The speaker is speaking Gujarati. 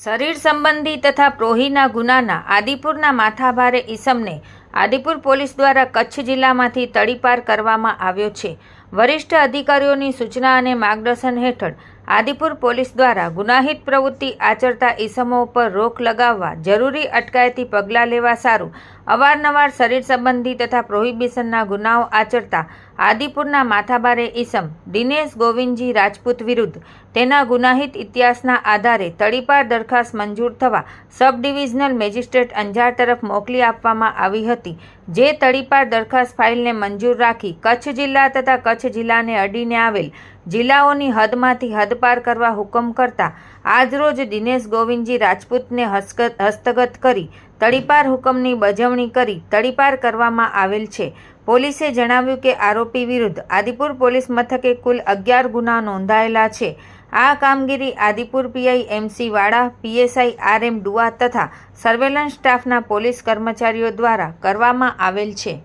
શરીર સંબંધી તથા પ્રોહીના ગુનાના આદિપુરના માથાભારે ઈસમને આદિપુર પોલીસ દ્વારા કચ્છ જિલ્લામાંથી તડીપાર કરવામાં આવ્યો છે। વરિષ્ઠ અધિકારીઓની સૂચના અને માર્ગદર્શન હેઠળ આદિપુર પોલીસ દ્વારા ગુનાહિત પ્રવૃત્તિ આચરતા ઈસમો પર રોક લગાવવા જરૂરી અટકાયતી પગલાં લેવા સારું અવારનવાર શરીર સંબંધી તથા પ્રોહિબિશનના ગુનાઓ આચરતા આદિપુરના માથાભારે ઈસમ દિનેશ ગોવિંદજી રાજપૂત વિરુદ્ધ તેના ગુનાહિત ઇતિહાસના આધારે તડીપાર દરખાસ્ત મંજૂર થવા સબ ડિવિઝનલ મેજિસ્ટ્રેટ અંજાર તરફ મોકલી આપવામાં આવી હતી। જે તડીપાર દરખાસ્ત ફાઇલને મંજૂર રાખી કચ્છ જિલ્લા તથા કચ્છ જિલ્લાને અડીને આવેલ જિલ્લાઓની હદમાંથી હદપાર કરવા હુકમ કરતા આજરોજ દિનેશ ગોવિંદજી રાજપૂતને હસ્તગત કરી તડીપાર હુકમની બજવણી કરી તડીપાર કરવામાં આવેલ છે। પોલીસે જણાવ્યું કે આરોપી વિરુદ્ધ આદિપુર પોલીસ મથકે કુલ 11 ગુના નોંધાયેલા છે। આ કામગીરી આદિપુર પીઆઈ MC વાડા, PSI RM ડુઆ તથા સર્વેલન્સ સ્ટાફના પોલીસ કર્મચારીઓ દ્વારા કરવામાં આવેલ છે।